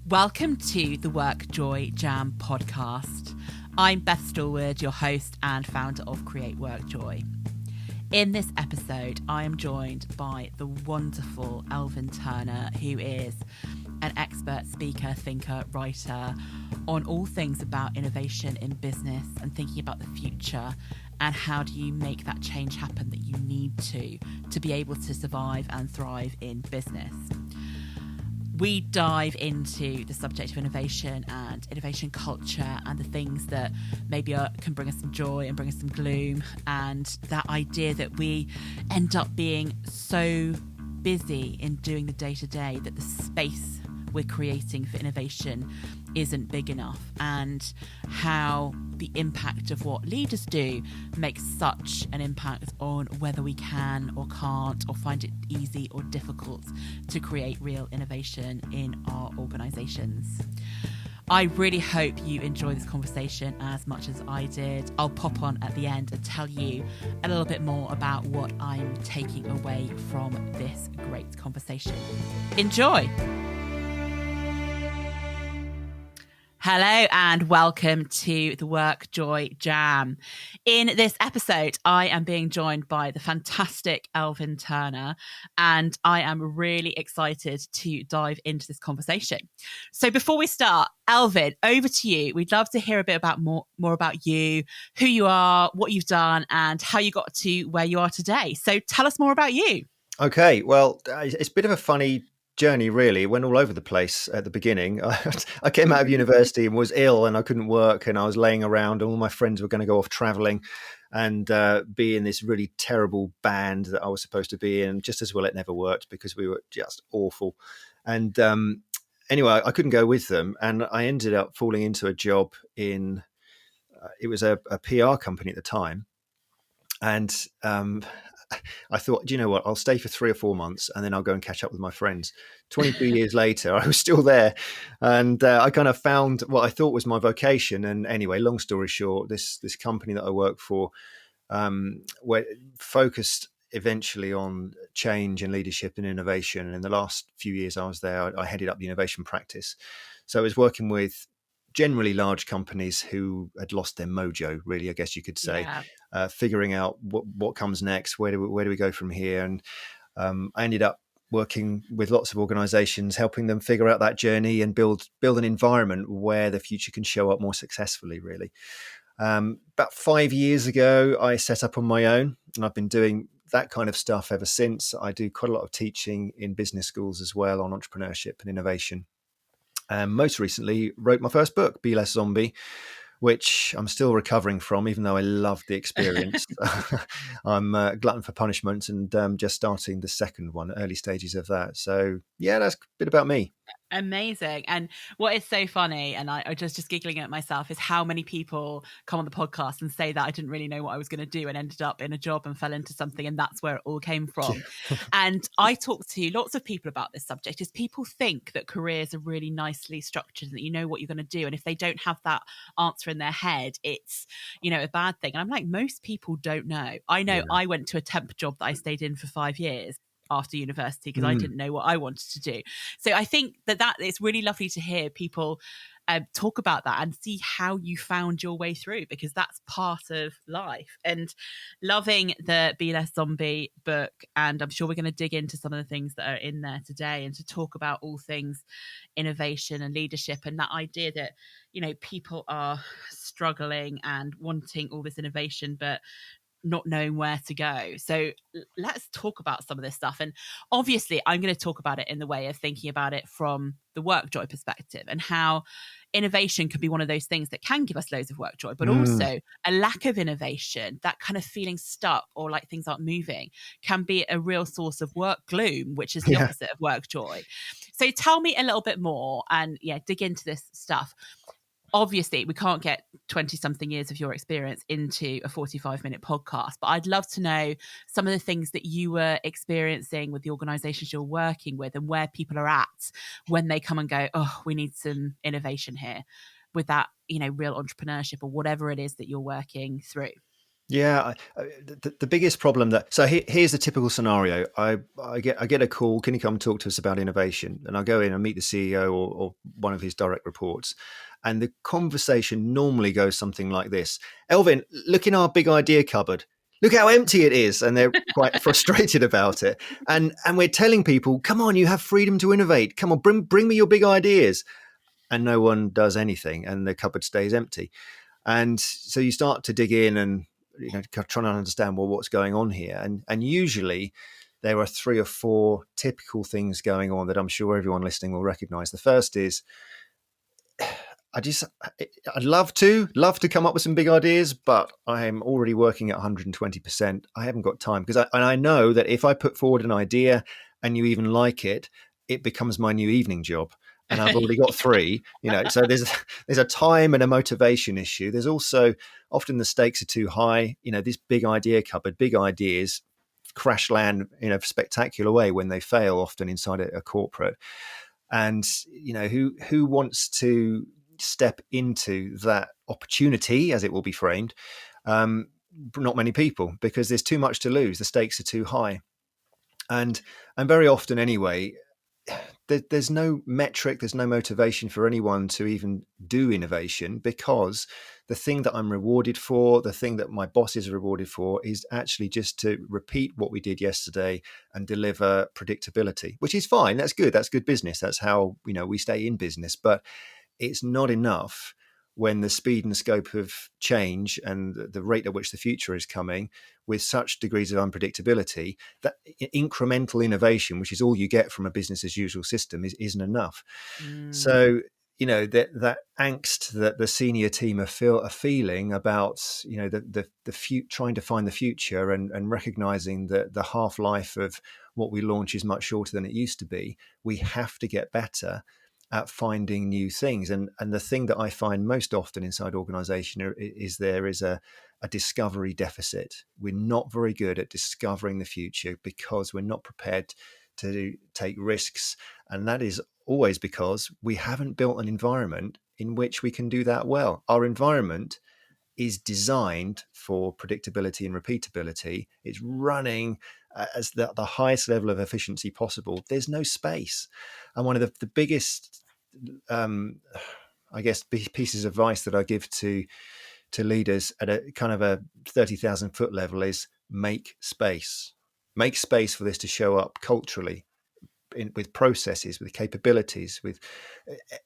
Welcome to the WorkJoy Jam podcast. I'm Beth Stallwood, your host and founder of Create WorkJoy. In this episode, I am joined by the wonderful Elvin Turner, who is an expert speaker, thinker, writer on all things about innovation in business and thinking about the future and how do you make that change happen that you need to be able to survive and thrive in business. We dive into the subject of innovation and innovation culture and the things that maybe can bring us some joy and bring us some gloom, and that idea that we end up being so busy in doing the day-to-day that the space we're creating for innovation isn't big enough, and how the impact of what leaders do makes such an impact on whether we can or can't or find it easy or difficult to create real innovation in our organisations. I really hope you enjoy this conversation as much as I did. I'll pop on at the end and tell you a little bit more about what I'm taking away from this great conversation. Enjoy! Hello and welcome to the WorkJoy Jam. In this episode, I am being joined by the fantastic Alvin Turner, and I am really excited to dive into this conversation. So before we start, Alvin, over to you. We'd love to hear a bit about more about you, who you are, what you've done, and how you got to where you are today. So tell us more about you. Okay, well, it's a bit of a funny journey, really. It went all over the place at the beginning. I came out of university and was ill and I couldn't work, and I was laying around and all my friends were going to go off traveling and be in this really terrible band that I was supposed to be in. Just as well it never worked because we were just awful. And anyway, I couldn't go with them, and I ended up falling into a job in it was a PR company at the time. And I thought, do you know what? I'll stay for 3 or 4 months and then I'll go and catch up with my friends. 22 years later, I was still there, and I kind of found what I thought was my vocation. And anyway, long story short, this company that I work for focused eventually on change and leadership and innovation. And in the last few years I was there, I headed up the innovation practice. So I was working with generally large companies who had lost their mojo, really, I guess you could say, figuring out what comes next, where do we go from here. And I ended up working with lots of organizations, helping them figure out that journey and build an environment where the future can show up more successfully, really. About 5 years ago, I set up on my own, and I've been doing that kind of stuff ever since. I do quite a lot of teaching in business schools as well on entrepreneurship and innovation. Most recently, wrote my first book, Be Less Zombie, which I'm still recovering from, even though I loved the experience. I'm glutton for punishment, and just starting the second one, early stages of that. So yeah, that's a bit about me. Amazing. And what is so funny, and I just giggling at myself, is how many people come on the podcast and say that I didn't really know what I was going to do and ended up in a job and fell into something, and that's where it all came from. And I talk to lots of people about this subject, is people think that careers are really nicely structured and that you know what you're going to do, and if they don't have that answer in their head, it's, you know, a bad thing. And I'm like, most people don't know. I know. I went to a temp job that I stayed in for 5 years after university because I didn't know what I wanted to do. So I think that it's really lovely to hear people talk about that and see how you found your way through, because that's part of life. And loving the Be Less Zombie book, and I'm sure we're going to dig into some of the things that are in there today and to talk about all things innovation and leadership, and that idea that, you know, people are struggling and wanting all this innovation but not knowing where to go. So let's talk about some of this stuff. And obviously I'm going to talk about it in the way of thinking about it from the WorkJoy perspective, and how innovation could be one of those things that can give us loads of work joy, but also a lack of innovation, that kind of feeling stuck or like things aren't moving, can be a real source of work gloom, which is the opposite of work joy. So tell me a little bit more and dig into this stuff. Obviously, we can't get 20-something years of your experience into a 45-minute podcast, but I'd love to know some of the things that you were experiencing with the organisations you're working with, and where people are at when they come and go, oh, we need some innovation here, with that, you know, real entrepreneurship or whatever it is that you're working through. Yeah, the biggest problem that here's the typical scenario. I get a call. Can you come talk to us about innovation? And I go in and meet the CEO or one of his direct reports, and the conversation normally goes something like this: Elvin, look in our big idea cupboard. Look how empty it is, and they're quite frustrated about it. And we're telling people, come on, you have freedom to innovate. Come on, bring me your big ideas. And no one does anything, and the cupboard stays empty. And so you start to dig in and trying to understand, well, what's going on here. And usually there are three or four typical things going on that I'm sure everyone listening will recognize. The first is I'd love to come up with some big ideas, but I'm already working at 120%. I haven't got time because I know that if I put forward an idea and you even like it, it becomes my new evening job. And I've already got three, so there's a time and a motivation issue. There's also often the stakes are too high. This big idea cupboard, big ideas crash land in a spectacular way when they fail, often inside a corporate. And who wants to step into that opportunity, as it will be framed? Not many people, because there's too much to lose. The stakes are too high, and very often anyway, there's no metric, there's no motivation for anyone to even do innovation, because the thing that I'm rewarded for, the thing that my boss is rewarded for, is actually just to repeat what we did yesterday and deliver predictability, which is fine. That's good. That's good business. That's how we stay in business. But it's not enough when the speed and scope of change and the rate at which the future is coming with such degrees of unpredictability, that incremental innovation, which is all you get from a business as usual system, isn't enough. So that angst that the senior team are feeling about trying to find the future and recognizing that the half-life of what we launch is much shorter than it used to be. We have to get better at finding new things. And the thing that I find most often inside organization is there is a discovery deficit. We're not very good at discovering the future because we're not prepared to take risks. And that is always because we haven't built an environment in which we can do that well. Our environment is designed for predictability and repeatability. It's running as the highest level of efficiency possible. There's no space. And one of the biggest, pieces of advice that I give to leaders at a kind of a 30,000 foot level is make space. Make space for this to show up culturally, with processes, with capabilities, with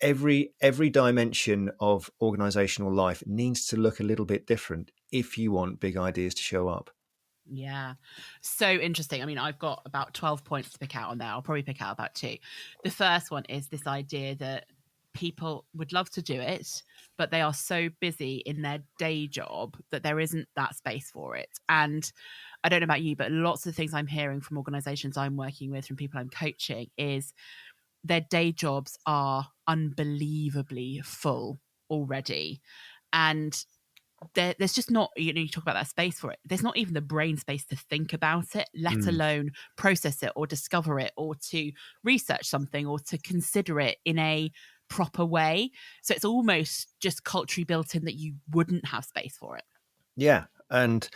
every dimension of organizational life needs to look a little bit different if you want big ideas to show up. Yeah. So interesting. I mean, I've got about 12 points to pick out on there. I'll probably pick out about two. The first one is this idea that people would love to do it, but they are so busy in their day job that there isn't that space for it. And I don't know about you, but lots of things I'm hearing from organizations I'm working with, from people I'm coaching, is their day jobs are unbelievably full already. And there's just not, you talk about that space for it. There's not even the brain space to think about it, let alone process it or discover it or to research something or to consider it in a proper way. So it's almost just culturally built in that you wouldn't have space for it. Yeah. And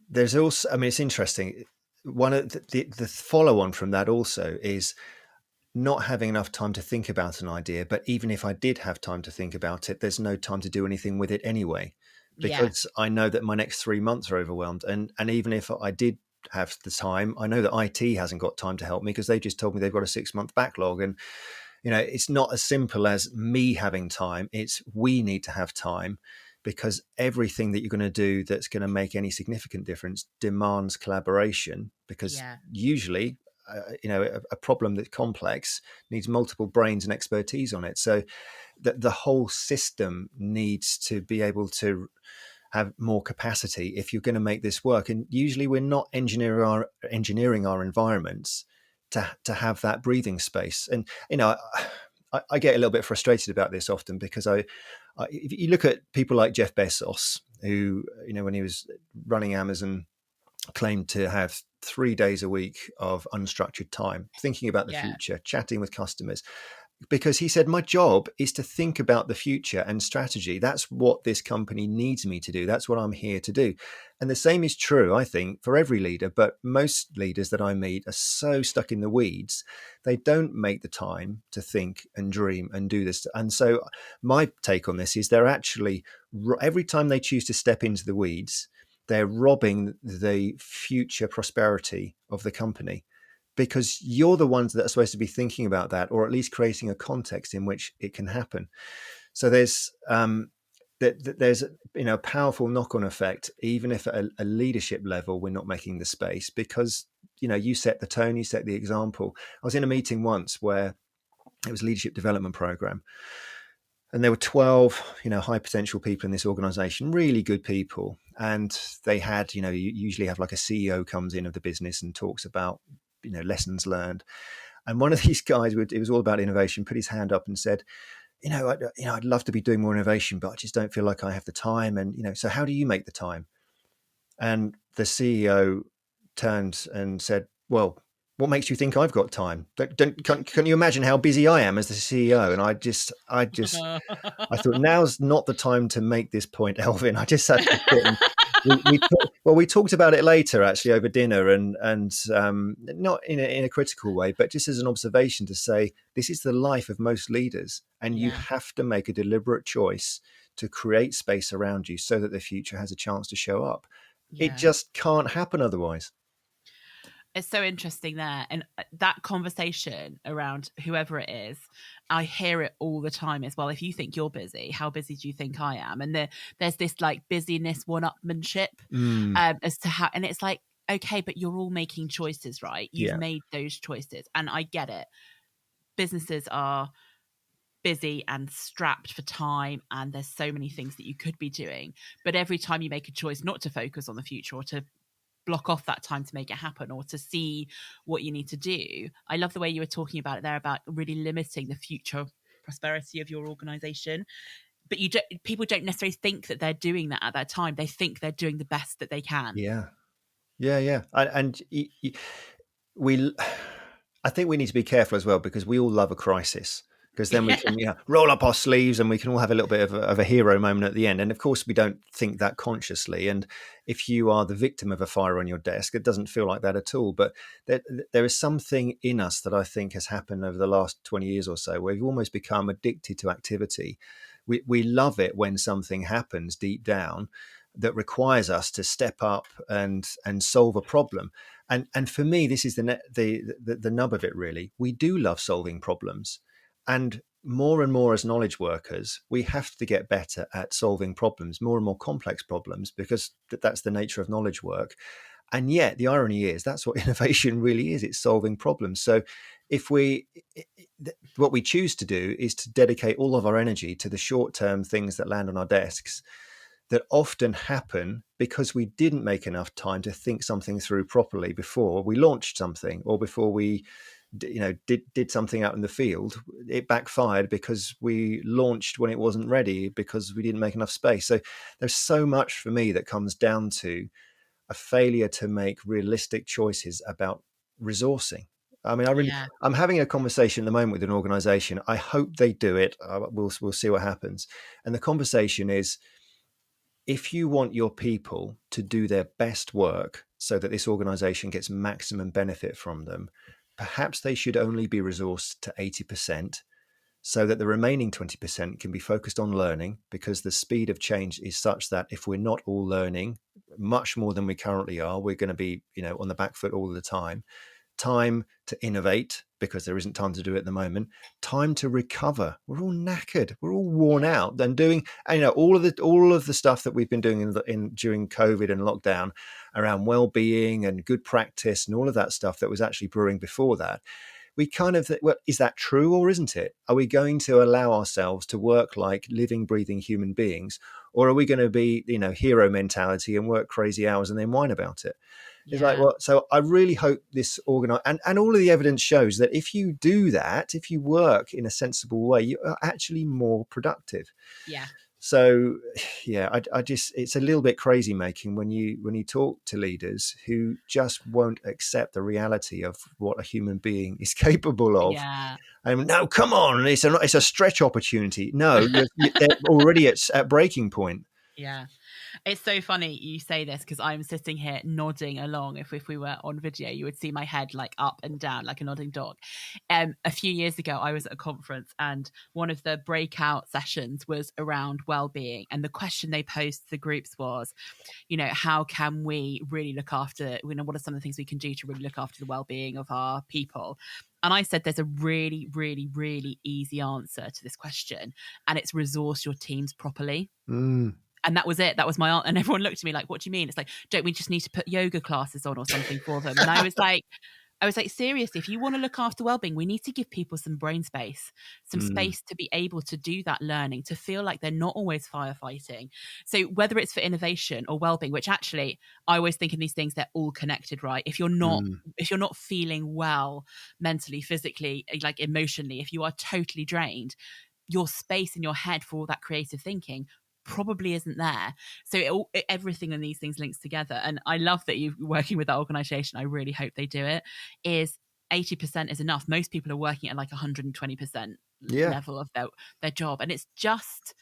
there's also, I mean, it's interesting. One of the follow on from that also is not having enough time to think about an idea. But even if I did have time to think about it, there's no time to do anything with it anyway, because I know that my next 3 months are overwhelmed. And even if I did have the time, I know that IT hasn't got time to help me because they just told me they've got a 6-month backlog. And, it's not as simple as me having time. It's we need to have time, because everything that you're going to do that's going to make any significant difference demands collaboration, because usually a problem that's complex needs multiple brains and expertise on it. So the whole system needs to be able to have more capacity if you're going to make this work. And usually we're not engineering our environments to have that breathing space. And I get a little bit frustrated about this often, because if you look at people like Jeff Bezos, who when he was running Amazon, claimed to have 3 days a week of unstructured time, thinking about the future, chatting with customers, because he said, my job is to think about the future and strategy. That's what this company needs me to do. That's what I'm here to do. And the same is true, I think, for every leader. But most leaders that I meet are so stuck in the weeds, they don't make the time to think and dream and do this. And so my take on this is they're actually, every time they choose to step into the weeds, they're robbing the future prosperity of the company, because you're the ones that are supposed to be thinking about that, or at least creating a context in which it can happen. So there's a powerful knock-on effect, even if at a leadership level we're not making the space, because you set the tone, you set the example. I was in a meeting once where it was a leadership development program, and there were 12 high potential people in this organization, really good people, and they had, you usually have like a CEO comes in of the business and talks about lessons learned. And one of these guys, it was all about innovation, put his hand up and said, I'd love to be doing more innovation, but I just don't feel like I have the time. And, so how do you make the time? And the CEO turned and said, well, what makes you think I've got time? Can you imagine how busy I am as the CEO? And I thought, now's not the time to make this point, Elvin. I just had to sit and we talked about it later, actually, over dinner, and not in a critical way, but just as an observation to say, this is the life of most leaders, and you have to make a deliberate choice to create space around you so that the future has a chance to show up. It just can't happen otherwise. It's so interesting there. And that conversation around whoever it is, I hear it all the time as well. If you think you're busy, how busy do you think I am? And there's this like busyness one-upmanship as to how, and it's like, okay, but you're all making choices, right? You've made those choices. And I get it. Businesses are busy and strapped for time, and there's so many things that you could be doing. But every time you make a choice not to focus on the future, or to block off that time to make it happen, or to see what you need to do. I love the way you were talking about it there, about really limiting the future prosperity of your organization. But people don't necessarily think that they're doing that at that time. They think they're doing the best that they can. Yeah. And I think we need to be careful as well, because we all love a crisis, because then we can roll up our sleeves and we can all have a little bit of a hero moment at the end. And of course, we don't think that consciously. And if you are the victim of a fire on your desk, it doesn't feel like that at all. But there is something in us that I think has happened over the last 20 years or so, where we've almost become addicted to activity. We love it when something happens deep down that requires us to step up and solve a problem. And for me, this is the nub of it, really. We do love solving problems. And more as knowledge workers, we have to get better at solving problems, more and more complex problems, because that's the nature of knowledge work. And yet the irony is that's what innovation really is. It's solving problems. So what we choose to do is to dedicate all of our energy to the short-term things that land on our desks, that often happen because we didn't make enough time to think something through properly before we launched something, or before we did something out in the field. It backfired because we launched when it wasn't ready, because we didn't make enough space. So there's so much for me that comes down to a failure to make realistic choices about resourcing. I mean, I'm having a conversation at the moment with an organization. I hope they do it. We'll see what happens. And the conversation is, if you want your people to do their best work so that this organization gets maximum benefit from them, perhaps they should only be resourced to 80%, so that the remaining 20% can be focused on learning, because the speed of change is such that if we're not all learning much more than we currently are, we're going to be, on the back foot all the time. Time to innovate, because there isn't time to do it at the moment. Time to recover. We're all knackered. We're all worn out. And doing, all of the stuff that we've been doing during COVID and lockdown around well-being and good practice and all of that stuff that was actually brewing before that. We kind of, well, is that true or isn't it? Are we going to allow ourselves to work like living, breathing human beings, or are we going to be, hero mentality and work crazy hours and then whine about it? It's like, well, so I really hope this and all of the evidence shows that if you do that, if you work in a sensible way, you are actually more productive. Yeah. So, yeah, I just, it's a little bit crazy making when you talk to leaders who just won't accept the reality of what a human being is capable of. Yeah. And no, come on, it's a stretch opportunity. No, they're already at breaking point. Yeah. It's so funny you say this because I'm sitting here nodding along. If we were on video, you would see my head like up and down like a nodding dog. A few years ago, I was at a conference and one of the breakout sessions was around well-being. And the question they posed to the groups was, how can we really look after, what are some of the things we can do to really look after the well-being of our people? And I said, there's a really, really, really easy answer to this question. And it's resource your teams properly. And that was it. That was my aunt. And everyone looked at me like, what do you mean? It's like, don't we just need to put yoga classes on or something for them? And I was like, seriously, if you want to look after wellbeing, we need to give people some brain space, some space to be able to do that learning, to feel like they're not always firefighting. So whether it's for innovation or wellbeing, which actually I always think in these things, they're all connected, right? If you're not feeling well mentally, physically, like emotionally, if you are totally drained, your space in your head for all that creative thinking probably isn't there. So everything in these things links together. And I love that you're working with that organization. I really hope they do it. Is 80% is enough. Most people are working at like 120% level of their job. And it's just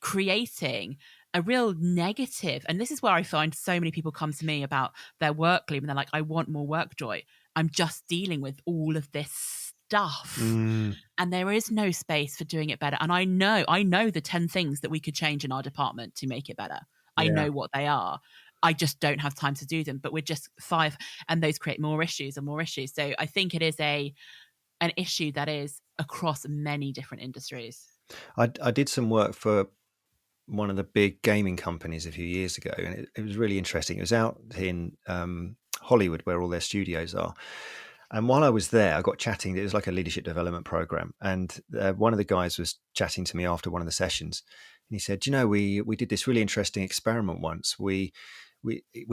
creating a real negative. And this is where I find so many people come to me about their work leave and they're like, I want more WorkJoy. I'm just dealing with all of this stuff and there is no space for doing it better. And I know the 10 things that we could change in our department to make it better. I know what they are. I just don't have time to do them, but we're just 5 and those create more issues and more issues. So I think it is an issue that is across many different industries. I did some work for one of the big gaming companies a few years ago, and it was really interesting. It was out in Hollywood where all their studios are. And while I was there, I got chatting. It was like a leadership development program. And one of the guys was chatting to me after one of the sessions. And he said, we did this really interesting experiment once. We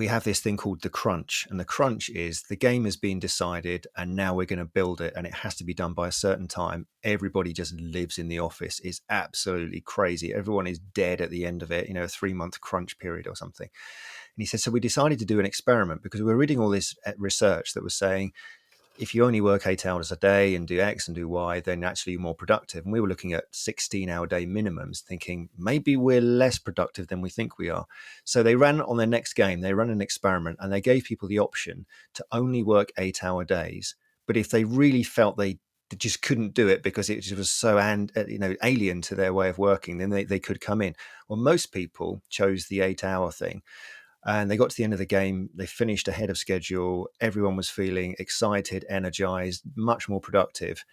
have this thing called the crunch. And the crunch is the game has been decided and now we're going to build it. And it has to be done by a certain time. Everybody just lives in the office. It's absolutely crazy. Everyone is dead at the end of it, a 3-month crunch period or something. And he said, so we decided to do an experiment because we were reading all this research that was saying, if you only work 8 hours a day and do X and do Y, then actually you're more productive. And we were looking at 16-hour day minimums, thinking maybe we're less productive than we think we are. So they ran on their next game, they ran an experiment and they gave people the option to only work 8-hour days. But if they really felt they just couldn't do it because it was so alien to their way of working, then they could come in. Well, most people chose the 8-hour thing. And they got to the end of the game. They finished ahead of schedule. Everyone was feeling excited, energized, much more productive.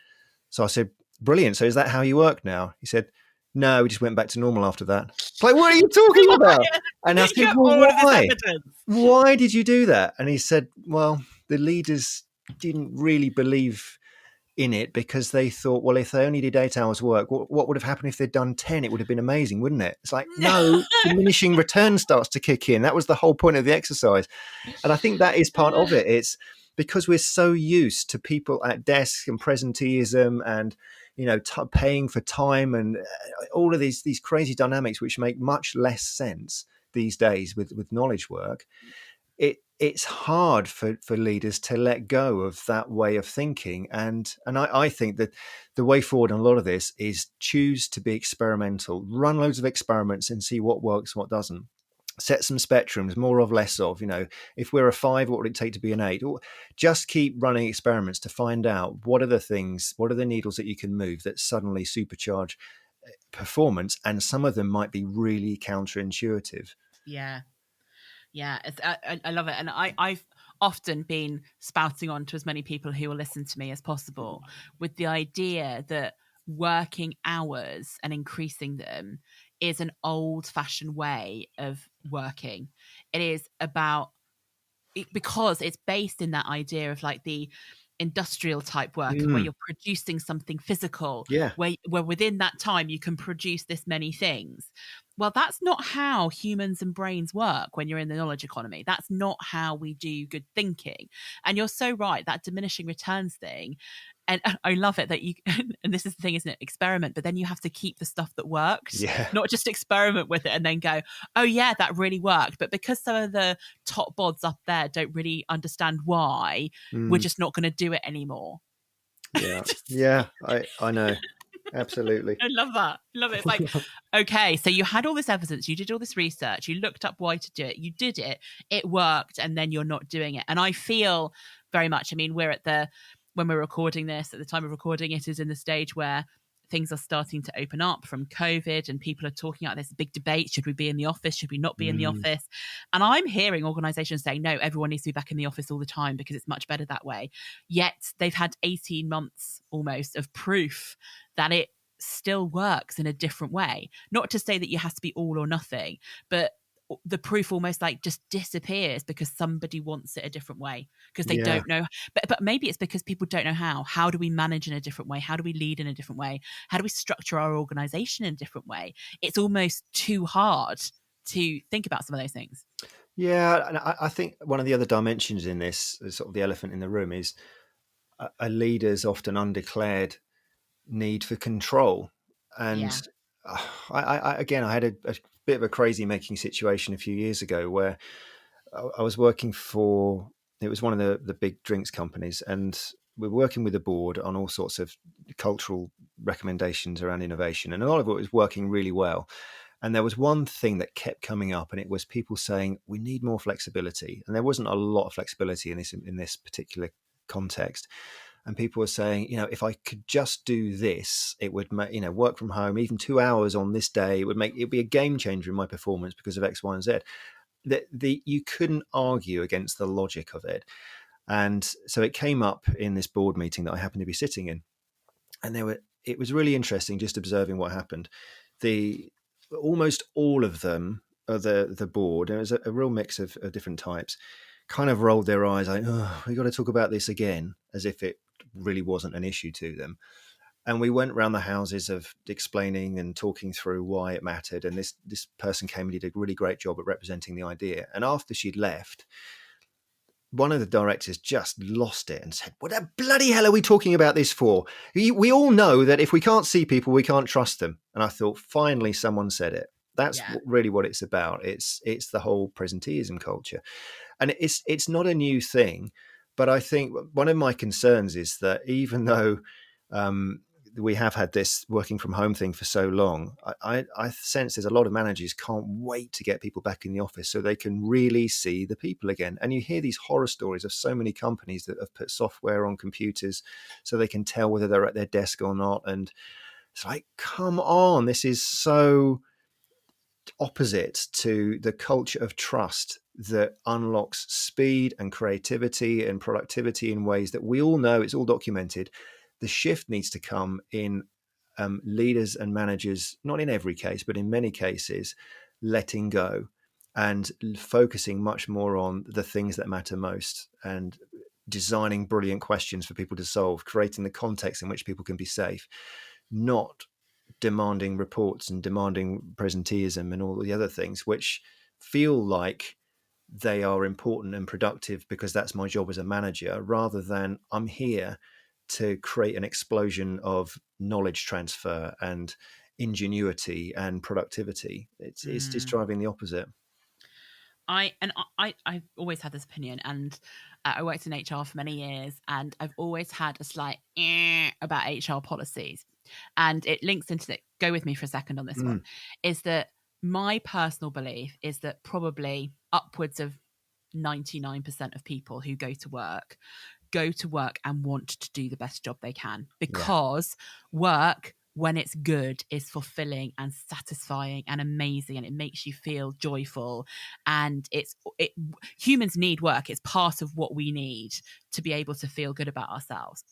So I said, brilliant. So is that how you work now? He said, no, we just went back to normal after that. It's like, what are you talking about? And I said, well, why? Why did you do that? And he said, well, the leaders didn't really believe in it because they thought, well, if they only did 8 hours work, what would have happened if they'd done 10? It would have been amazing, wouldn't it? It's like, no, diminishing return starts to kick in. That was the whole point of the exercise. And I think that is part of it. It's because we're so used to people at desks and presenteeism and, paying for time and all of these crazy dynamics, which make much less sense these days with knowledge work. It's hard for leaders to let go of that way of thinking. And I think that the way forward in a lot of this is choose to be experimental, run loads of experiments and see what works, what doesn't. Set some spectrums, more of, less of, if we're a 5, what would it take to be an 8? Or just keep running experiments to find out what are the needles that you can move that suddenly supercharge performance. And some of them might be really counterintuitive. Yeah. Yeah, I love it. And I've often been spouting on to as many people who will listen to me as possible with the idea that working hours and increasing them is an old-fashioned way of working. It is because it's based in that idea of like the industrial type work where you're producing something physical, where within that time you can produce this many things. well, that's not how humans and brains work when you're in the knowledge economy. That's not how we do good thinking. And you're so right, that diminishing returns thing. And I love it that you, and this is the thing, isn't it? Experiment, but then you have to keep the stuff that worked, Yeah. not just experiment with it and then go, oh, yeah, that really worked. But because some of the top bods up there don't really understand why, we're just not going to do it anymore. Yeah. Yeah. I know. Absolutely. I love that. Love it. It's like, okay, so you had all this evidence, you did all this research, you looked up why to do it, you did it, it worked, and then you're not doing it. And I feel very much, I mean, when we're recording this, at the time of recording it is in the stage where things are starting to open up from COVID and people are talking about this big debate. Should we be in the office? Should we not be in the office? And I'm hearing organizations saying, no, everyone needs to be back in the office all the time because it's much better that way. Yet they've had 18 months almost of proof that it still works in a different way. Not to say that you have to be all or nothing, but the proof almost like just disappears because somebody wants it a different way because they don't know. But maybe it's because people don't know how. How do we manage in a different way? How do we lead in a different way? How do we structure our organization in a different way? It's almost too hard to think about some of those things. Yeah, and I think one of the other dimensions in this, sort of the elephant in the room, is a leader's often undeclared need for control. And I had a bit of a crazy making situation a few years ago where I was working for, it was one of the big drinks companies, and we were working with the board on all sorts of cultural recommendations around innovation, and a lot of it was working really well. And there was one thing that kept coming up, and it was people saying we need more flexibility, and there wasn't a lot of flexibility in this particular context. And people were saying, if I could just do this, it would make, work from home, even 2 hours on this day, it'd be a game changer in my performance because of X, Y, and Z. You couldn't argue against the logic of it. And so it came up in this board meeting that I happened to be sitting in. And it was really interesting just observing what happened. Almost all of them, the board, and it was a real mix of different types, kind of rolled their eyes like, oh, we got to talk about this again, as if it really wasn't an issue to them. And we went around the houses of explaining and talking through why it mattered. And this person came and did a really great job at representing the idea. And after she'd left, one of the directors just lost it and said, what the bloody hell are we talking about this for? We all know that if we can't see people, we can't trust them. And I thought, finally, someone said it. That's really what it's about. It's the whole presenteeism culture. And it's not a new thing, but I think one of my concerns is that even though we have had this working from home thing for so long, I sense there's a lot of managers can't wait to get people back in the office so they can really see the people again. And you hear these horror stories of so many companies that have put software on computers so they can tell whether they're at their desk or not. And it's like, come on, this is so opposite to the culture of trust that unlocks speed and creativity and productivity in ways that we all know, it's all documented. The shift needs to come in leaders and managers, not in every case, but in many cases, letting go and focusing much more on the things that matter most and designing brilliant questions for people to solve, creating the context in which people can be safe, not demanding reports and demanding presenteeism and all the other things, which feel like they are important and productive because that's my job as a manager, rather than I'm here to create an explosion of knowledge transfer and ingenuity and productivity. It's just driving the opposite. I've always had this opinion, and I worked in HR for many years, and I've always had a slight about HR policies, and it links into that. Go with me for a second on this one. Is that my personal belief is that probably upwards of 99% of people who go to work and want to do the best job they can, because work, when it's good, is fulfilling and satisfying and amazing, and it makes you feel joyful. And humans need work. It's part of what we need to be able to feel good about ourselves.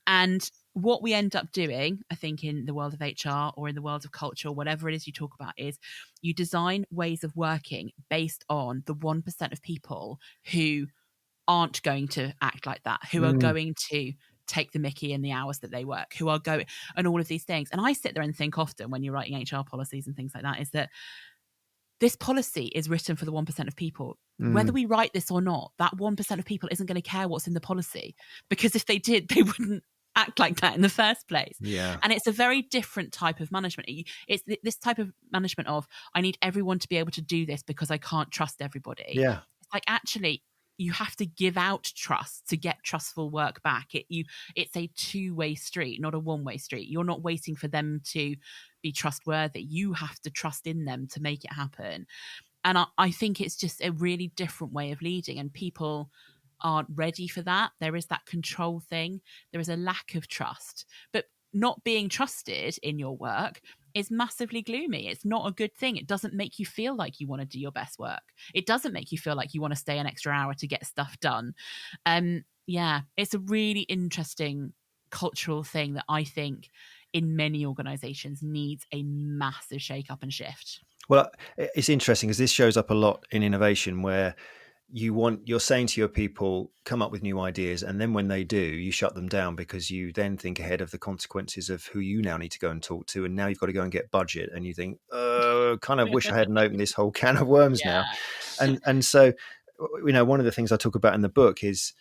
And what we end up doing, I think, in the world of HR or in the world of culture, whatever it is you talk about, is you design ways of working based on the 1% of people who aren't going to act like that, who are going to take the mickey in the hours that they work, who are going, and all of these things. And I sit there and think often when you're writing HR policies and things like that, is that this policy is written for the 1% of people. Whether we write this or not, that 1% of people isn't going to care what's in the policy, because if they did, they wouldn't act like that in the first place. Yeah. And it's a very different type of management. It's this type of management of, I need everyone to be able to do this because I can't trust everybody. Yeah. It's like, actually, you have to give out trust to get trustful work back. It's a two-way street, not a one-way street. You're not waiting for them to be trustworthy. You have to trust in them to make it happen. And I think it's just a really different way of leading, and people aren't ready for that. There is that control thing. There is a lack of trust. But not being trusted in your work is massively gloomy. It's not a good thing. It doesn't make you feel like you want to do your best work. It doesn't make you feel like you want to stay an extra hour to get stuff done. Yeah, it's a really interesting cultural thing that I think in many organizations needs a massive shake up and shift. Well, it's interesting because this shows up a lot in innovation, where you're saying to your people, come up with new ideas, and then when they do, you shut them down because you then think ahead of the consequences of who you now need to go and talk to, and now you've got to go and get budget, and you think, kind of wish I hadn't opened this whole can of worms now. And so, one of the things I talk about in the book is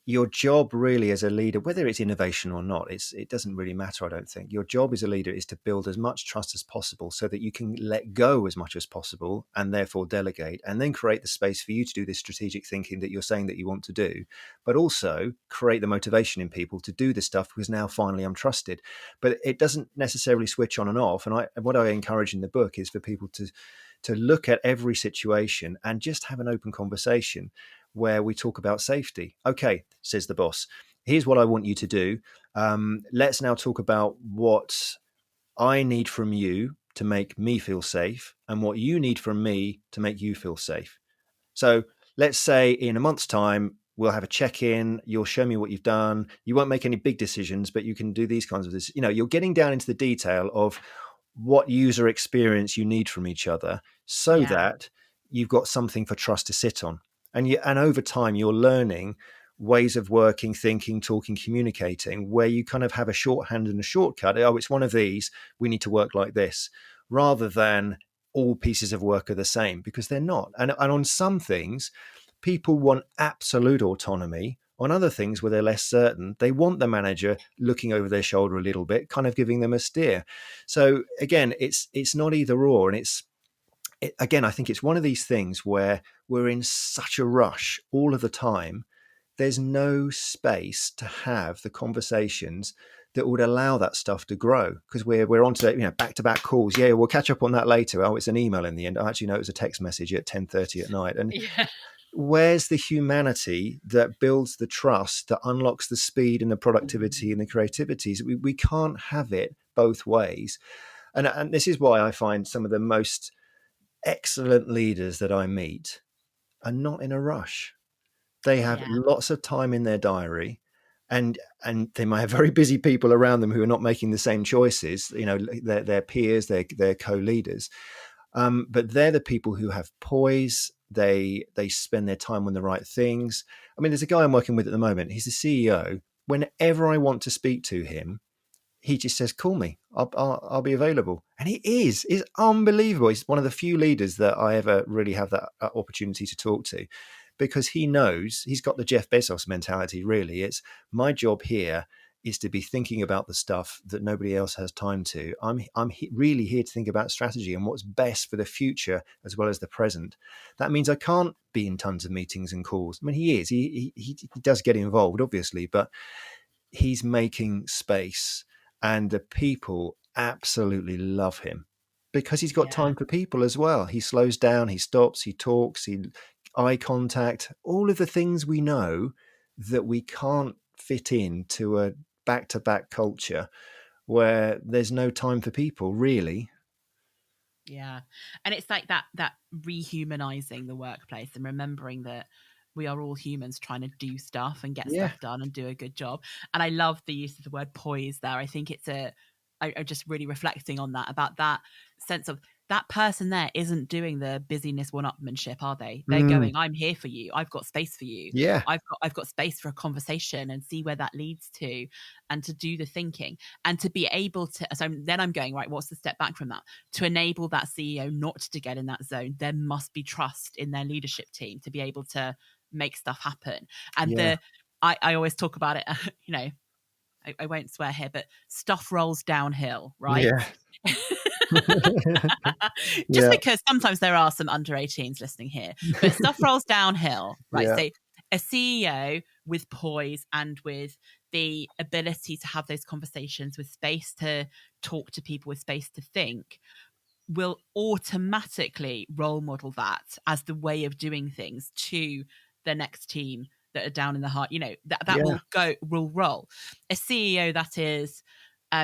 your job really as a leader, whether it's innovation or not, it doesn't really matter. I don't think your job as a leader is to build as much trust as possible so that you can let go as much as possible and therefore delegate, and then create the space for you to do this strategic thinking that you're saying that you want to do, but also create the motivation in people to do this stuff because now finally I'm trusted. But it doesn't necessarily switch on and off. And what I encourage in the book is for people to look at every situation and just have an open conversation where we talk about safety. Okay, says the boss, here's what I want you to do. Let's now talk about what I need from you to make me feel safe and what you need from me to make you feel safe. So let's say in a month's time, we'll have a check-in. You'll show me what you've done. You won't make any big decisions, but you can do these kinds of this. You're getting down into the detail of what user experience you need from each other so that you've got something for trust to sit on. And over time, you're learning ways of working, thinking, talking, communicating, where you kind of have a shorthand and a shortcut. Oh, it's one of these. We need to work like this, rather than all pieces of work are the same, because they're not. And on some things, people want absolute autonomy. On other things where they're less certain, they want the manager looking over their shoulder a little bit, kind of giving them a steer. So again, it's not either or. And again, I think it's one of these things where we're in such a rush all of the time. There's no space to have the conversations that would allow that stuff to grow, because we're onto back-to-back calls. Yeah, we'll catch up on that later. Oh, it's an email in the end. I actually know it was a text message at 10:30 at night. And where's the humanity that builds the trust, that unlocks the speed and the productivity and the creativity? We can't have it both ways. And this is why I find some of the most excellent leaders that I meet are not in a rush. They have lots of time in their diary, and they might have very busy people around them who are not making the same choices, their peers, their co-leaders. But they're the people who have poise. They spend their time on the right things. I mean, there's a guy I'm working with at the moment. He's the CEO. Whenever I want to speak to him, he just says, call me. I'll be available. And he is. It's unbelievable. He's one of the few leaders that I ever really have that opportunity to talk to, because he knows, he's got the Jeff Bezos mentality, really. It's my job here is to be thinking about the stuff that nobody else has time to. I'm really here to think about strategy and what's best for the future as well as the present. That means I can't be in tons of meetings and calls. I mean, he is. He does get involved, obviously, but he's making space. And the people absolutely love him because he's got time for people as well. He slows down, he stops, he talks, eye contact, all of the things we know that we can't fit into a back-to-back culture where there's no time for people, really. Yeah. And it's like that rehumanizing the workplace and remembering that we are all humans trying to do stuff and get stuff done and do a good job. And I love the use of the word poise there. I think I'm just really reflecting on that, about that sense of that person there isn't doing the busyness one-upmanship, are they? They're Mm, going, I'm here for you. I've got space for you. yeah, I've got space for a conversation, and see where that leads to, and to do the thinking, and to be able to. So then I'm going, right, what's the step back from that? To enable that CEO not to get in that zone, there must be trust in their leadership team to be able to make stuff happen. And yeah, I always talk about it, I won't swear here, but stuff rolls downhill, right? yeah, Just yeah, because sometimes there are some under 18s listening here, but stuff rolls downhill, right? yeah, So a CEO with poise and with the ability to have those conversations, with space to talk to people, with space to think, will automatically role model that as the way of doing things to the next team that are down in the heart. That yeah. will roll. A CEO that is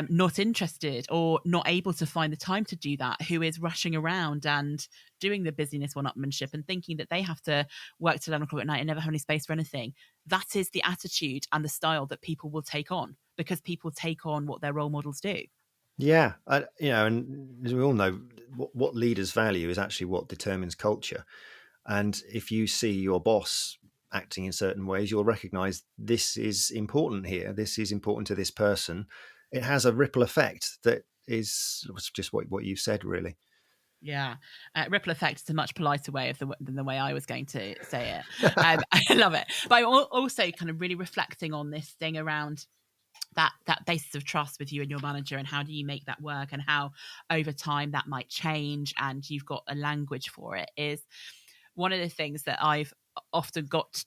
not interested or not able to find the time to do that, who is rushing around and doing the busyness one-upmanship and thinking that they have to work till 11 o'clock at night and never have any space for anything, that is the attitude and the style that people will take on, because people take on what their role models do. Yeah, and as we all know, what leaders value is actually what determines culture. And if you see your boss acting in certain ways, you'll recognize this is important here. This is important to this person. It has a ripple effect that is just what you said, really. Yeah, ripple effect is a much politer way than the way I was going to say it. I love it, but I'm also kind of really reflecting on this thing around that basis of trust with you and your manager, and how do you make that work, and how over time that might change, and you've got a language for it. Is one of the things that I've often got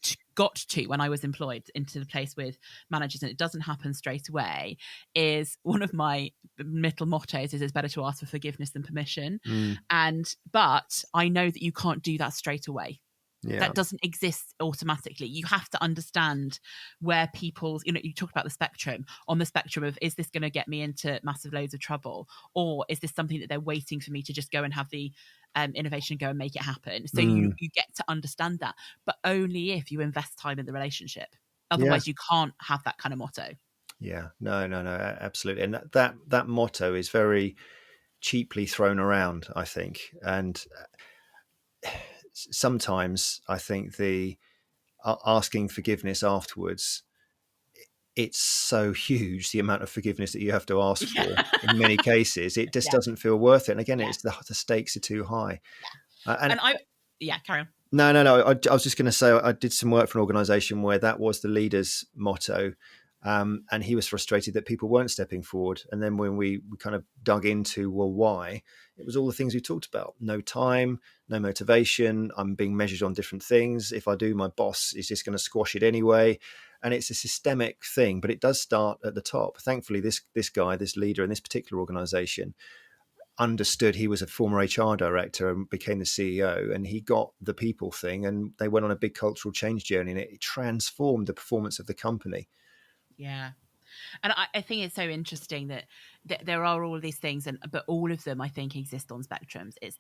to when I was employed into the place with managers, and it doesn't happen straight away, is one of my little mottos is it's better to ask for forgiveness than permission. Mm, But I know that you can't do that straight away. yeah. That doesn't exist automatically. You have to understand where people's, you talked about the spectrum, on the spectrum of, is this going to get me into massive loads of trouble? Or is this something that they're waiting for me to just go and have the innovation, go and make it happen? So you Mm, get to understand that, but only if you invest time in the relationship. yeah. Otherwise you can't have that kind of motto. Yeah. No, absolutely. And that motto is very cheaply thrown around, I think. And sometimes I think the asking forgiveness afterwards, it's so huge, the amount of forgiveness that you have to ask Yeah. for in many cases, it just Yeah. doesn't feel worth it. And again, Yeah. it's the stakes are too high. Yeah. And Carry on. no, I was just going to say, I did some work for an organization where that was the leader's motto. And he was frustrated that people weren't stepping forward. And then when we kind of dug into, well, why? It was all the things we talked about. No time, no motivation. I'm being measured on different things. If I do, my boss is just going to squash it anyway. And it's a systemic thing, but it does start at the top. Thankfully, this guy, this leader in this particular organization, understood. He was a former HR director and became the CEO, and he got the people thing, and they went on a big cultural change journey, and it transformed the performance of the company. Yeah. And I think it's so interesting that there are all these things, but all of them I think exist on spectrums. It's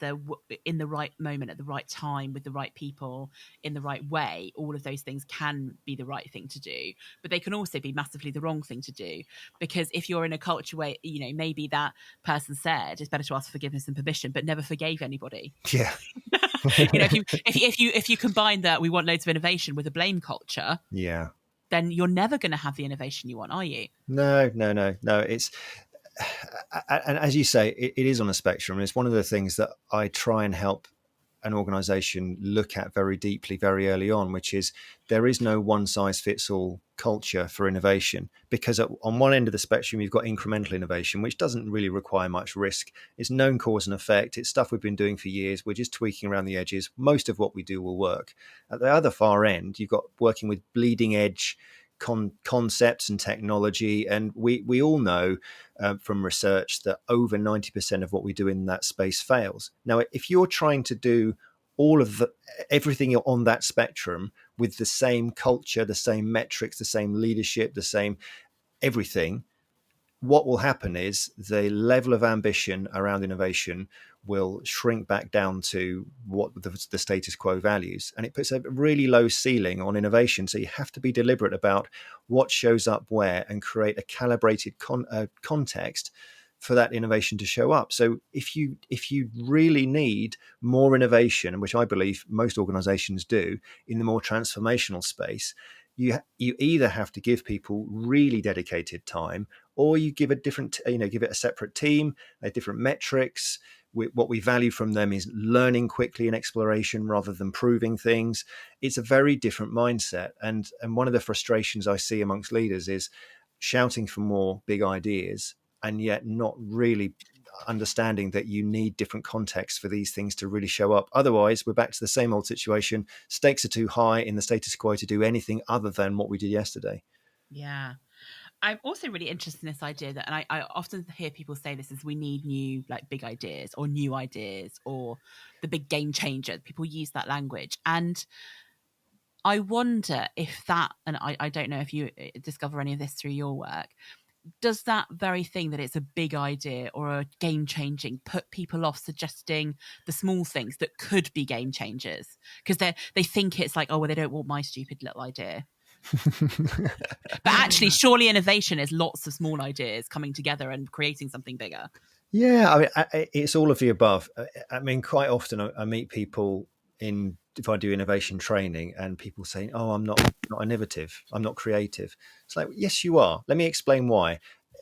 in the right moment, at the right time, with the right people, in the right way. All of those things can be the right thing to do, but they can also be massively the wrong thing to do. Because if you're in a culture where maybe that person said it's better to ask for forgiveness than permission, but never forgave anybody. Yeah. If you combine that, we want loads of innovation, with a blame culture, Yeah. then you're never going to have the innovation you want, are you? No. It's, and as you say, it is on a spectrum. It's one of the things that I try and help an organization look at very deeply, very early on, which is there is no one size fits all culture for innovation, because on one end of the spectrum, you've got incremental innovation, which doesn't really require much risk. It's known cause and effect. It's stuff we've been doing for years. We're just tweaking around the edges. Most of what we do will work. At the other far end, you've got working with bleeding edge concepts and technology. And we all know from research that over 90% of what we do in that space fails. Now, if you're trying to do everything on that spectrum with the same culture, the same metrics, the same leadership, the same everything, what will happen is the level of ambition around innovation will shrink back down to what the status quo values. And it puts a really low ceiling on innovation. So you have to be deliberate about what shows up where and create a calibrated context for that innovation to show up. So if you really need more innovation, which I believe most organizations do, in the more transformational space, you either have to give people really dedicated time, or you give give it a separate team, different metrics. What we value from them is learning quickly and exploration rather than proving things. It's a very different mindset. And one of the frustrations I see amongst leaders is shouting for more big ideas and yet not really understanding that you need different contexts for these things to really show up. Otherwise, we're back to the same old situation. Stakes are too high in the status quo to do anything other than what we did yesterday. Yeah. I'm also really interested in this idea that, and I often hear people say this, is we need new, like, big ideas or new ideas or the big game changer. People use that language. And I wonder if that, and I don't know if you discover any of this through your work, does that very thing that it's a big idea or a game changing put people off suggesting the small things that could be game changers? Because they think it's like, oh, well, they don't want my stupid little idea. But actually, surely innovation is lots of small ideas coming together and creating something bigger. Yeah, I mean, it's all of the above. I mean, quite often I meet people if I do innovation training, and people saying, "Oh, I'm not innovative. I'm not creative." It's like, yes, you are. Let me explain why.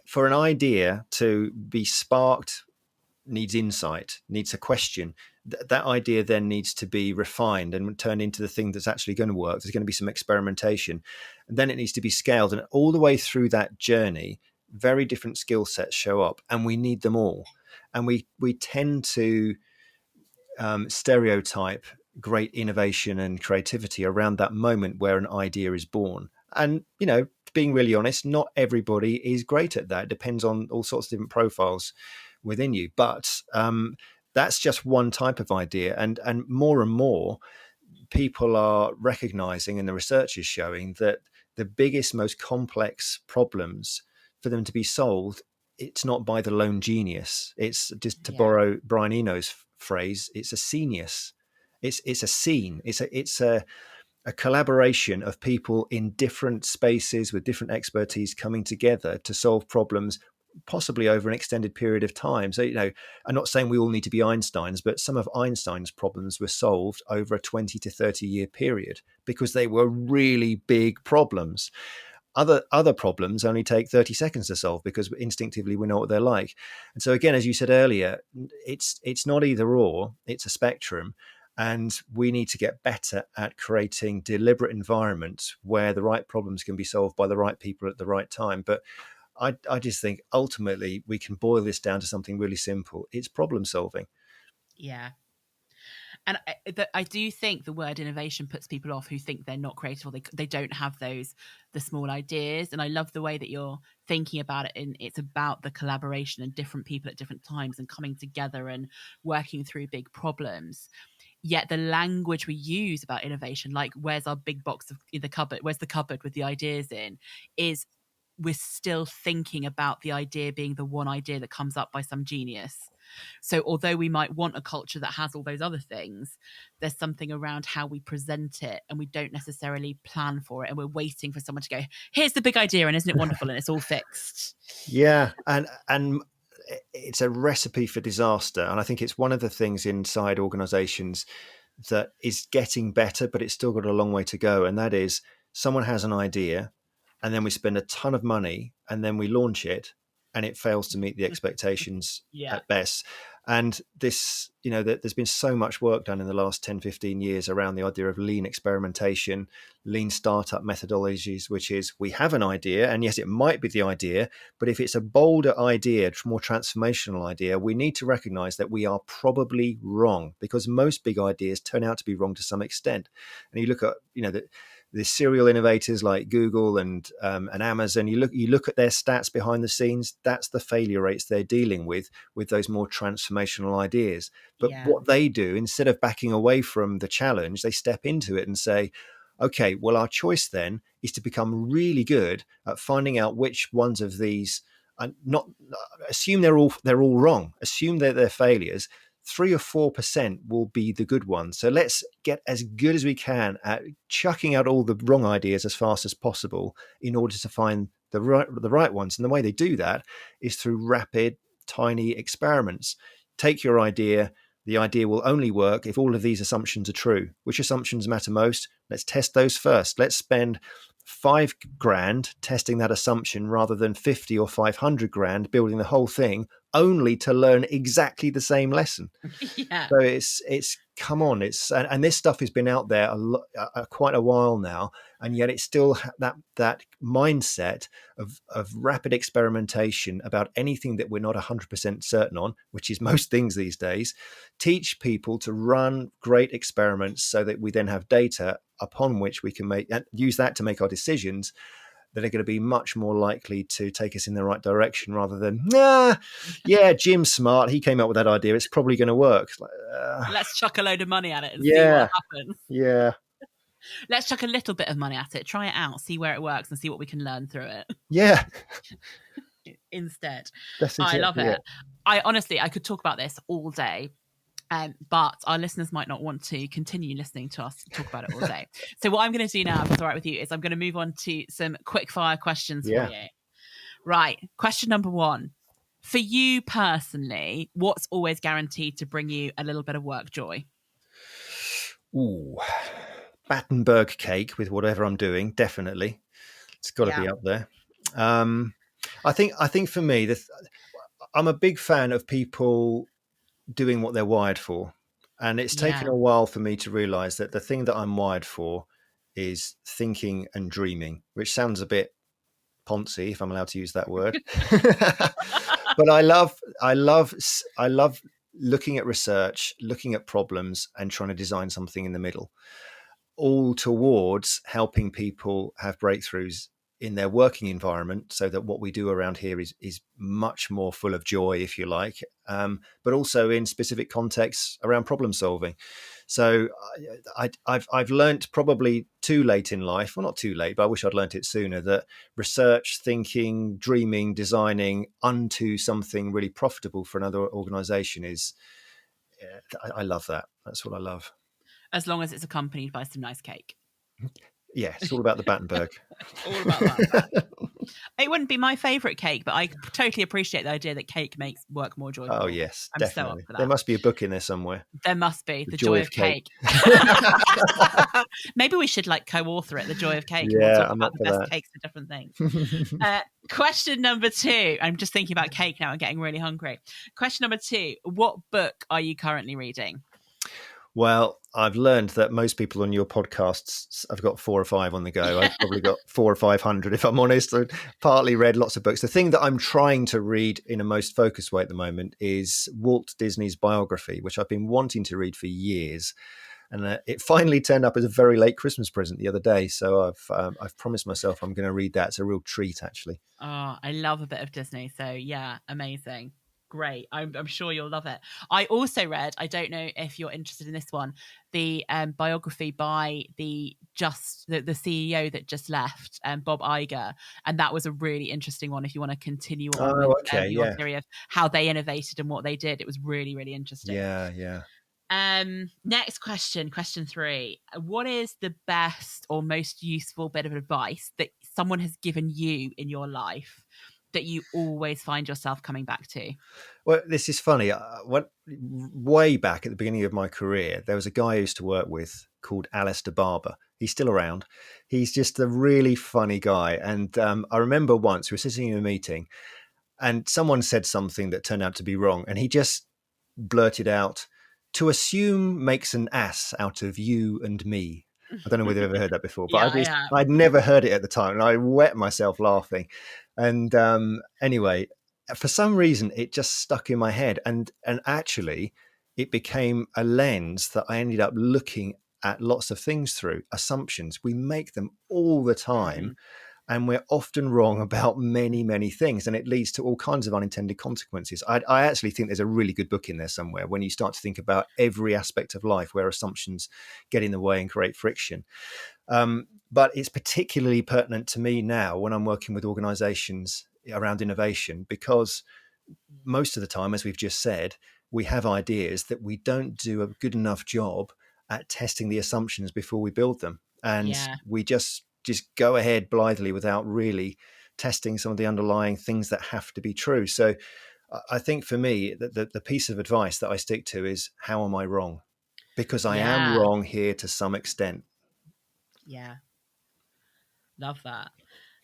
For an idea to be sparked, needs insight, needs a question. That idea then needs to be refined and turned into the thing that's actually going to work. There's going to be some experimentation, and then it needs to be scaled. And all the way through that journey, very different skill sets show up, and we need them all. And we tend to stereotype great innovation and creativity around that moment where an idea is born. And, being really honest, not everybody is great at that. It depends on all sorts of different profiles within you. But that's just one type of idea. And more people are recognizing, and the research is showing, that the biggest, most complex problems, for them to be solved, it's not by the lone genius. It's just, to borrow Brian Eno's phrase, it's a scenius. It's a scene. It's a collaboration of people in different spaces with different expertise coming together to solve problems, possibly over an extended period of time. So, I'm not saying we all need to be Einsteins, but some of Einstein's problems were solved over a 20 to 30 year period because they were really big problems. Other problems only take 30 seconds to solve because instinctively we know what they're like. And so, again, as you said earlier, it's not either or, it's a spectrum. And we need to get better at creating deliberate environments where the right problems can be solved by the right people at the right time. But I just think ultimately we can boil this down to something really simple. It's problem solving. Yeah. And I do think the word innovation puts people off who think they're not creative or they don't have the small ideas. And I love the way that you're thinking about it. And it's about the collaboration and different people at different times and coming together and working through big problems. Yet the language we use about innovation, like where's our big box in the cupboard, where's the cupboard with the ideas in, is we're still thinking about the idea being the one idea that comes up by some genius. So although we might want a culture that has all those other things, there's something around how we present it, and we don't necessarily plan for it, and we're waiting for someone to go, here's the big idea, and isn't it wonderful, and it's all fixed. Yeah, and it's a recipe for disaster. And I think it's one of the things inside organizations that is getting better, but it's still got a long way to go. And that is, someone has an idea, and then we spend a ton of money, and then we launch it, and it fails to meet the expectations at best. And this, there's been so much work done in the last 10, 15 years around the idea of lean experimentation, lean startup methodologies, which is, we have an idea, and yes, it might be the idea, but if it's a bolder idea, more transformational idea, we need to recognize that we are probably wrong, because most big ideas turn out to be wrong to some extent. And you look at, the serial innovators like Google and Amazon, you look at their stats behind the scenes, that's the failure rates they're dealing with those more transformational ideas. But what they do, instead of backing away from the challenge, they step into it and say, okay, well, our choice then is to become really good at finding out which ones of these, and not assume they're all wrong, assume that they're failures. 3 or 4% will be the good ones. So let's get as good as we can at chucking out all the wrong ideas as fast as possible in order to find the right ones. And the way they do that is through rapid, tiny experiments. Take your idea. The idea will only work if all of these assumptions are true. Which assumptions matter most? Let's test those first. Let's spend $5,000 testing that assumption rather than 50 or 500 grand building the whole thing, only to learn exactly the same lesson. Yeah. So it's come on, and this stuff has been out there quite a while now, and yet it's still that mindset of rapid experimentation about anything that we're not 100% certain on, which is most things these days. Teach people to run great experiments so that we then have data upon which we can use that to make our decisions that are going to be much more likely to take us in the right direction, rather than, yeah, Jim's smart, he came up with that idea, it's probably going to work. Let's chuck a load of money at it and see Yeah. what happens. Yeah. Let's chuck a little bit of money at it, try it out, see where it works, and see what we can learn through it. Yeah. Instead. That's I love exactly it. I honestly, I could talk about this all day. But our listeners might not want to continue listening to us talk about it all day. So what I'm going to do now, if it's all right with you, is I'm going to move on to some quick fire questions for you. Right. Question number 1. For you personally, what's always guaranteed to bring you a little bit of work joy? Ooh, Battenberg cake with whatever I'm doing, definitely. It's got to be up there. I think for me, I'm a big fan of people doing what they're wired for. And it's taken a while for me to realize that the thing that I'm wired for is thinking and dreaming, which sounds a bit poncy, if I'm allowed to use that word. But I love looking at research, looking at problems, and trying to design something in the middle, all towards helping people have breakthroughs in their working environment, so that what we do around here is much more full of joy, if you like, but also in specific contexts around problem solving. So I've learnt, probably too late in life, well, not too late, but I wish I'd learnt it sooner, that research, thinking, dreaming, designing unto something really profitable for another organization I love that. That's what I love. As long as it's accompanied by some nice cake. Yeah, it's all about the Battenberg. All about that. It wouldn't be my favourite cake, but I totally appreciate the idea that cake makes work more joyful. Oh, yes, I'm definitely. so up for that. There must be a book in there somewhere. There must be. The Joy of Cake. Maybe we should co-author it, The Joy of Cake. Yeah, and we'll talk I'm about up the for best that. cakes for different things. Question number 2. I'm just thinking about cake now. I'm getting really hungry. Question number 2. What book are you currently reading? Well, I've learned that most people on your podcasts have got 4 or 5 on the go. I've probably got 400 or 500, if I'm honest. I've partly read lots of books. The thing that I'm trying to read in a most focused way at the moment is Walt Disney's biography, which I've been wanting to read for years. And it finally turned up as a very late Christmas present the other day. So I've promised myself I'm going to read that. It's a real treat, actually. Oh, I love a bit of Disney. So yeah, amazing. Great. I'm sure you'll love it. I also read, I don't know if you're interested in this one, the biography by the CEO that just left, Bob Iger. And that was a really interesting one if you want to continue on with your theory of how they innovated and what they did. It was really, really interesting. Yeah. Next question 3. What is the best or most useful bit of advice that someone has given you in your life that you always find yourself coming back to? Well, this is funny. Way back at the beginning of my career, there was a guy I used to work with called Alistair Barber. He's still around. He's just a really funny guy. And I remember once we were sitting in a meeting and someone said something that turned out to be wrong. And he just blurted out, "To assume makes an ass out of you and me." I don't know whether you've ever heard that before, but I'd never heard it at the time, and I wet myself laughing. And anyway, for some reason, it just stuck in my head, and actually, it became a lens that I ended up looking at lots of things through. Assumptions, we make them all the time. And we're often wrong about many, many things. And it leads to all kinds of unintended consequences. I actually think there's a really good book in there somewhere when you start to think about every aspect of life where assumptions get in the way and create friction. But it's particularly pertinent to me now when I'm working with organizations around innovation, because most of the time, as we've just said, we have ideas that we don't do a good enough job at testing the assumptions before we build them. And we just go ahead blithely without really testing some of the underlying things that have to be true. So I think for me, the piece of advice that I stick to is, how am I wrong? Because I am Yeah. wrong here to some extent. Yeah. Love that.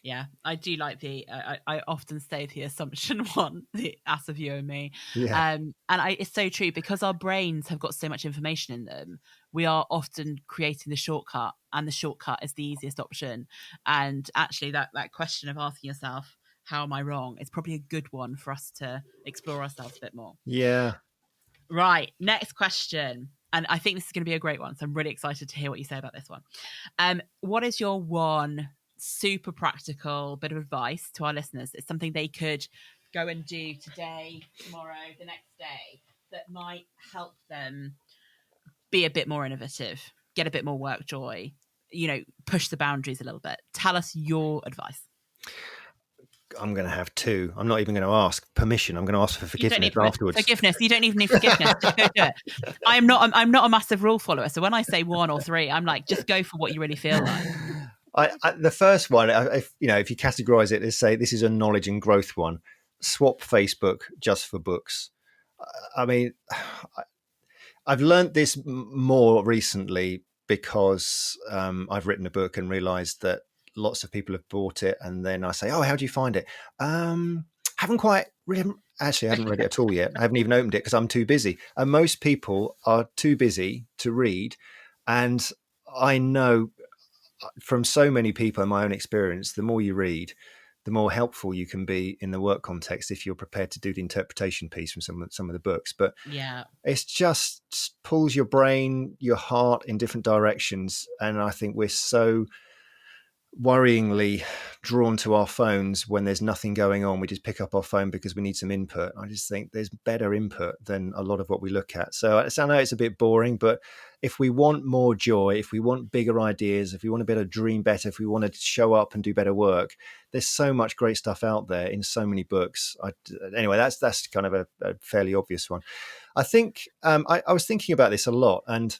Yeah, I do like I often say the assumption one, the us of you and me. Yeah. It's so true, because our brains have got so much information in them. We are often creating the shortcut, and the shortcut is the easiest option. And actually, that question of asking yourself, how am I wrong, is probably a good one for us to explore ourselves a bit more. Yeah. Right, next question. And I think this is going to be a great one. So I'm really excited to hear what you say about this one. What is your one super practical bit of advice to our listeners? It's something they could go and do today, tomorrow, the next day, that might help them be a bit more innovative, get a bit more work joy, push the boundaries a little bit. Tell us your advice. I'm going to have two. I'm not even going to ask permission. I'm going to ask for forgiveness afterwards. Forgiveness. You don't even need forgiveness. Just go do it. I'm not a massive rule follower. So when I say one or three, I'm like, just go for what you really feel like. The first one, if you categorize it as, say, this is a knowledge and growth one, swap Facebook just for books. I mean, I've learned this more recently because I've written a book and realized that lots of people have bought it, and then I say, oh, how do you find it? Haven't quite really, actually, I haven't read it at all yet. I haven't even opened it because I'm too busy. And most people are too busy to read. And I know from so many people in my own experience, the more you read, the more helpful you can be in the work context if you're prepared to do the interpretation piece from some of the books. But yeah, it's just pulls your brain, your heart in different directions. And I think we're so worryingly drawn to our phones when there's nothing going on. We just pick up our phone because we need some input. I just think there's better input than a lot of what we look at. So I know it's a bit boring, but if we want more joy, if we want bigger ideas, if we want to be able to dream better, if we want to show up and do better work, there's so much great stuff out there in so many books. Anyway, that's kind of a fairly obvious one. I think I was thinking about this a lot, and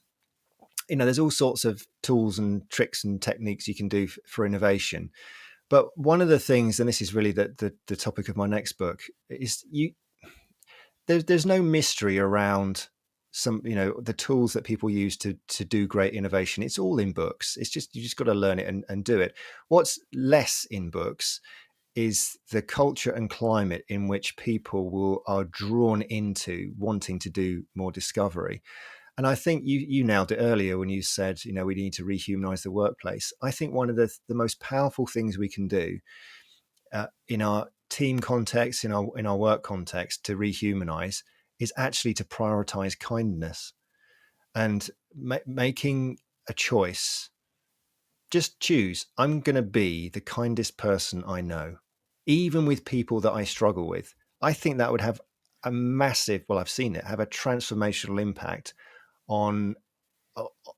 there's all sorts of tools and tricks and techniques you can do for innovation. But one of the things, and this is really the topic of my next book, is there's no mystery around the tools that people use to do great innovation. It's all in books. It's just, you just got to learn it and do it. What's less in books is the culture and climate in which people are drawn into wanting to do more discovery. And I think you nailed it earlier when you said, we need to rehumanize the workplace. I think one of the most powerful things we can do in our team context, in our work context, to rehumanize is actually to prioritize kindness and making a choice. Just choose, I'm going to be the kindest person I know, even with people that I struggle with. I think that would have a massive, I've seen it, have a transformational impact on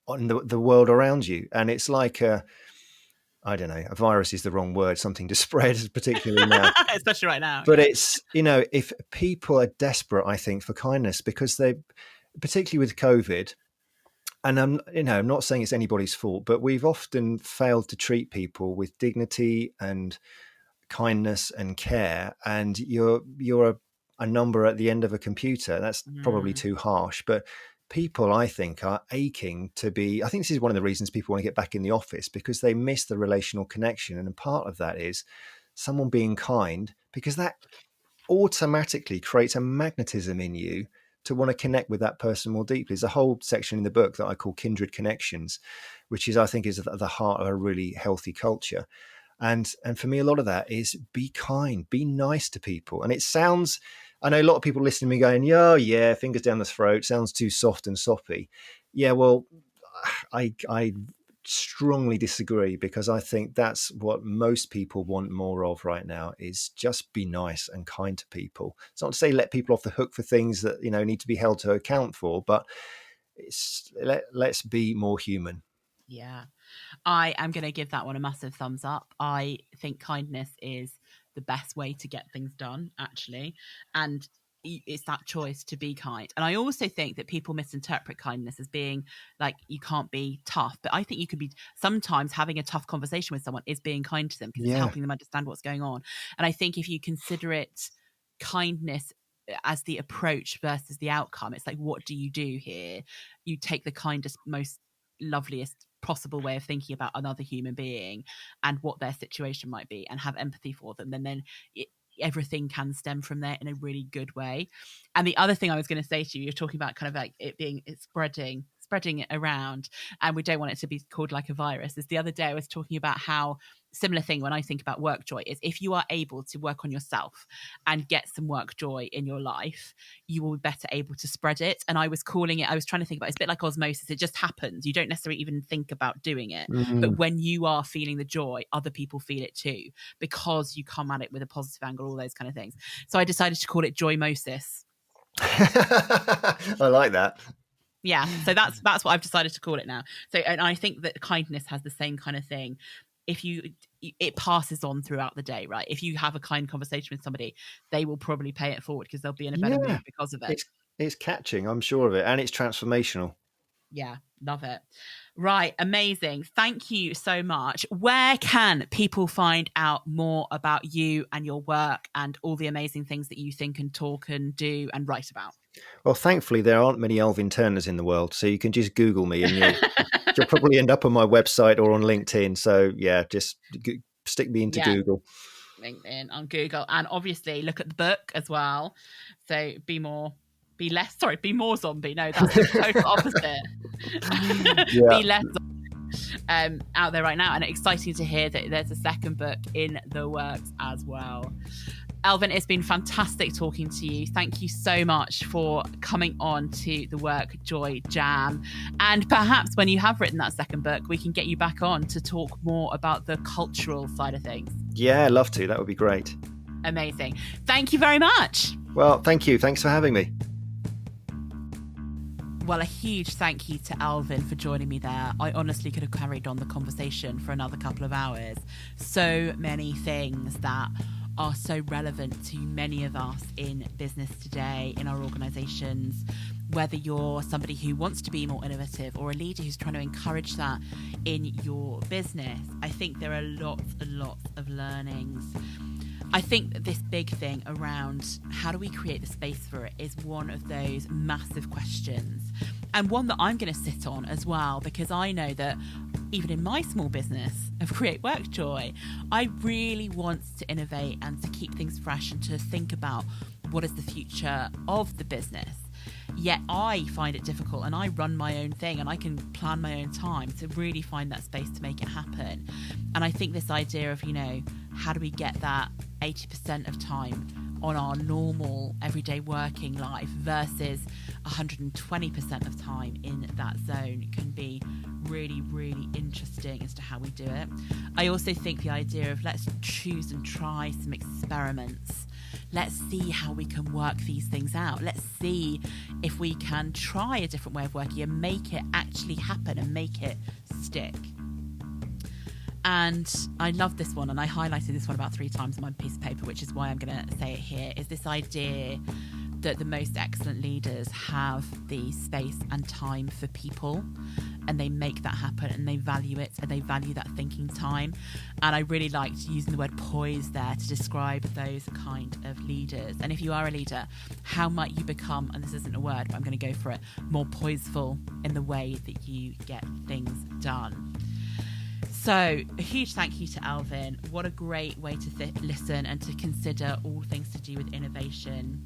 the world around you. And it's like I don't know, a virus is the wrong word, something to spread, particularly now. Especially right now. But it's, if people are desperate, I think, for kindness, because they, particularly with COVID, and I'm not saying it's anybody's fault, but we've often failed to treat people with dignity and kindness and care. And you're a number at the end of a computer. That's probably too harsh, but people, I think, are aching to be. I think this is one of the reasons people want to get back in the office, because they miss the relational connection. And part of that is someone being kind, because that automatically creates a magnetism in you to want to connect with that person more deeply. There's a whole section in the book that I call Kindred Connections, which is, I think, is at the heart of a really healthy culture. And for me, a lot of that is be kind, be nice to people. And it sounds, I know a lot of people listening to me going, yeah, fingers down the throat, sounds too soft and soppy. Yeah, well, I strongly disagree, because I think that's what most people want more of right now, is just be nice and kind to people. It's not to say let people off the hook for things that, need to be held to account for, but let's be more human. Yeah. I am going to give that one a massive thumbs up. I think kindness is the best way to get things done, actually. And it's that choice to be kind. And I also think that people misinterpret kindness as being like, you can't be tough. But I think you could be, sometimes having a tough conversation with someone is being kind to them, because it's helping them understand what's going on. And I think if you consider it kindness as the approach versus the outcome. It's like, what do you do here? You take the kindest, most loveliest possible way of thinking about another human being and what their situation might be, and have empathy for them, and then everything can stem from there in a really good way. And the other thing I was going to say to you, you're talking about kind of like it's spreading it around, and we don't want it to be called like a virus. Is the other day I was talking about how similar thing when I think about WorkJoy is, if you are able to work on yourself and get some WorkJoy in your life, you will be better able to spread it. And I was trying to think about, it's a bit like osmosis. It just happens. You don't necessarily even think about doing it. But when you are feeling the joy, other people feel it too, because you come at it with a positive angle, all those kind of things. So I decided to call it joymosis. I like that. Yeah, so that's what I've decided to call it now. So, and I think that kindness has the same kind of thing. It passes on throughout the day, right? If you have a kind conversation with somebody, they will probably pay it forward because they'll be in a better mood because of it. It's catching, I'm sure of it, and it's transformational. Yeah, love it. Right, amazing. Thank you so much. Where can people find out more about you and your work and all the amazing things that you think and talk and do and write about? Well, thankfully, there aren't many Alvin Turners in the world, so you can just Google me and you'll probably end up on my website or on LinkedIn. So, yeah, just stick me into Google. LinkedIn, on Google. And obviously, look at the book as well. So, be more zombie. No, that's the total opposite. Be less out there right now. And exciting to hear that there's a second book in the works as well. Elvin, it's been fantastic talking to you. Thank you so much for coming on to the WorkJoy Jam. And perhaps when you have written that second book, we can get you back on to talk more about the cultural side of things. Yeah, I'd love to. That would be great. Amazing. Thank you very much. Well, thank you. Thanks for having me. Well, a huge thank you to Elvin for joining me there. I honestly could have carried on the conversation for another couple of hours. So many things that are so relevant to many of us in business today, in our organisations, whether you're somebody who wants to be more innovative or a leader who's trying to encourage that in your business. I think there are lots and lots of learnings. I think that this big thing around how do we create the space for it is one of those massive questions, and one that I'm going to sit on as well, because I know that even in my small business of Create WorkJoy, I really want to innovate and to keep things fresh and to think about what is the future of the business. Yet I find it difficult, and I run my own thing and I can plan my own time to really find that space to make it happen. And I think this idea of, how do we get that 80% of time on our normal everyday working life versus 120% of time in that zone can be really, really interesting as to how we do it. I also think the idea of let's choose and try some experiments. Let's see how we can work these things out. Let's see if we can try a different way of working and make it actually happen and make it stick. And I love this one, and I highlighted this one about 3 times on my piece of paper, which is why I'm going to say it here, is this idea that the most excellent leaders have the space and time for people, and they make that happen, and they value it, and they value that thinking time. And I really liked using the word poise there to describe those kind of leaders. And if you are a leader, how might you become, and this isn't a word, but I'm going to go for it, more poiseful in the way that you get things done. So a huge thank you to Elvin. What a great way to listen and to consider all things to do with innovation.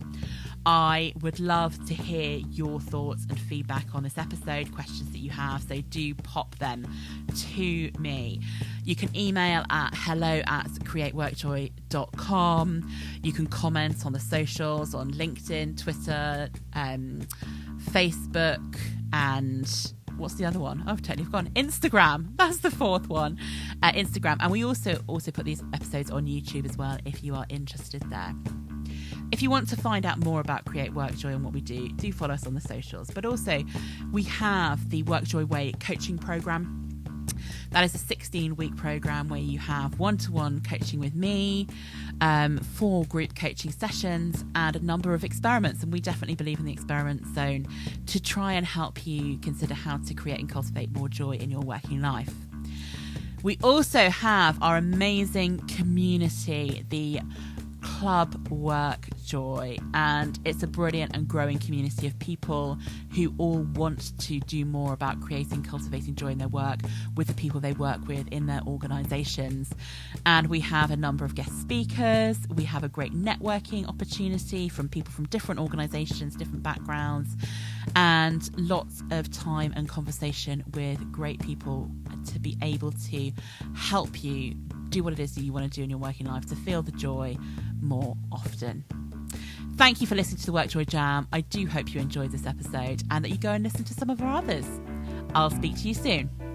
I would love to hear your thoughts and feedback on this episode, questions that you have, so do pop them to me. You can email at hello@createworkjoy.com. You can comment on the socials, on LinkedIn, Twitter, Facebook, and what's the other one? I've totally forgotten. Instagram. That's the 4th one. Instagram. And we also put these episodes on YouTube as well if you are interested there. If you want to find out more about Create WorkJoy and what we do follow us on the socials. But also, we have the WorkJoy Way coaching program. That is a 16-week program where you have one-to-one coaching with me, 4 group coaching sessions, and a number of experiments. And we definitely believe in the experiment zone to try and help you consider how to create and cultivate more joy in your working life. We also have our amazing community, the Club WorkJoy. WorkJoy, and it's a brilliant and growing community of people who all want to do more about creating, cultivating joy in their work with the people they work with in their organisations. And we have a number of guest speakers. We have a great networking opportunity from people from different organisations, different backgrounds, and lots of time and conversation with great people to be able to help you do what it is that you want to do in your working life, to feel the joy more often. Thank you for listening to the WorkJoy Jam. I do hope you enjoyed this episode and that you go and listen to some of our others. I'll speak to you soon.